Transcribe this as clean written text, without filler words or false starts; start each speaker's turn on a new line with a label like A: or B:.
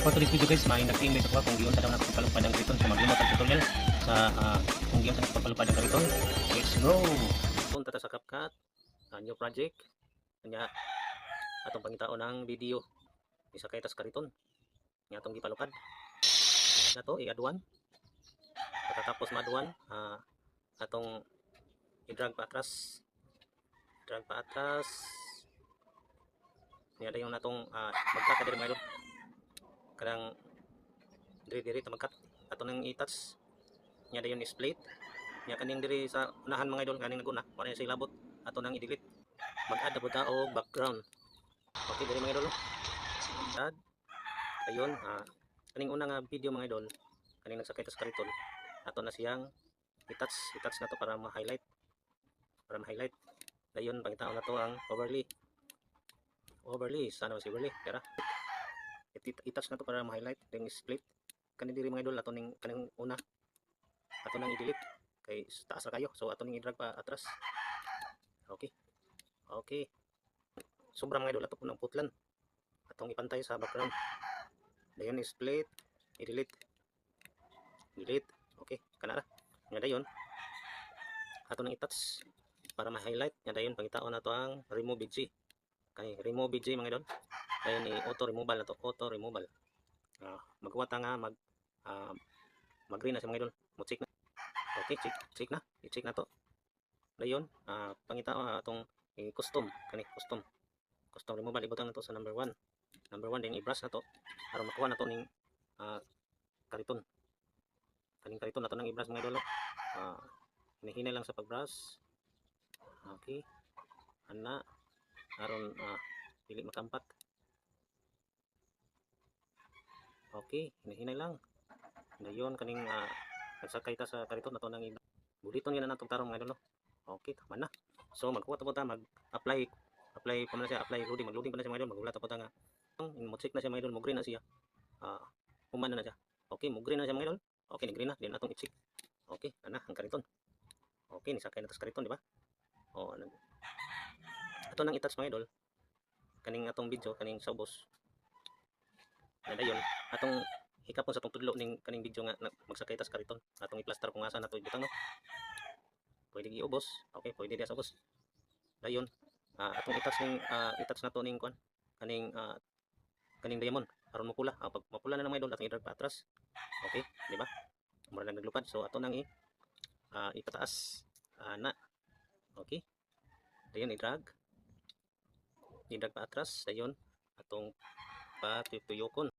A: For today's video guys, may nag-teammate ako kung giyon sa daw nakapalupad ang kariton sa maglumot ang tutorial sa kung giyon sa nakapalupad ang kariton. Let's go! Punta ta sa CapCut, new project. Kanya atong pangitao ng video isa kay tas kariton. Nya atong gipalupad. Nato i-add one. Pagkatapos ma-add one, atong i-drag pa atras. Drag pa atras. Nya dayon natong magkaka diri mga kadang diri ta magkat ato nang i-touch nya dayon i-split nya kaning diri sa unahan mga idol kaning naguna para sa ilabot ato nang i-delete mag-add po ta og background. Okay diri mga idol add ayun kaning una nga video mga idol kaning nagsakay tas kariton ato na siyang i-touch na to para ma-highlight dayon pangitaon na to ang overlay sana si overlay tara i-touch na to para ma-highlight then split kani diri mga idol ato ning kaning una ato nang i-delete kay taas ra kayo so ato ning i-drag pa atras. Okay sobra mga idol ato po ng putlan atong ipantay sa background dayon i-split i-delete okay kana ra nga dayon ato nang i-touch para ma-highlight nga dayon pangitaon na to ang remove BG kay remove BG mga idol dayon i-auto removal na to magkuha ta nga mag-green na siya mga idol mo check na okay check na i-check na to dayon pangita atong custom custom removal ibutang na to sa number 1 then i-brush na to para makuha na to ning kariton na to nang i-brush mga idol hinahinay lang sa pag-brush okay ana aron dili makampat. Okay, hinahinay lang. Dayon kaning nagsakay ta sa kariton nato nang buliton yan natong tarong mga idol. Okay, tama na. So magkuha ta mag-apply pa man siya, loading pa na siya mga idol. Magula ta po ta nga mo check na siya mga idol, mo green na siya. Humana na siya. Okay, mo green na siya mga idol. Okay, ni green na, din atong i-check. Okay, ana ang kariton. Okay, nisakay na ta sa kariton, di ba? Ato nang i-touch mga idol. Kaning atong video, kaning sa ubos. Dayon atong hikapon sa tong tudlo ning kaning video nga magsakay tas kariton atong i-plaster kung asa nato ibutang no pwede giubos okay pwede dia sa ubos dayon atong i-touch nato ning kuan kaning diamond aron mapula pag mapula na ng mga idol atong i-drag pa atras okay di ba mura lang naglupad so ato nang ipataas na okay dayon i-drag pa atras dayon atong patuyokon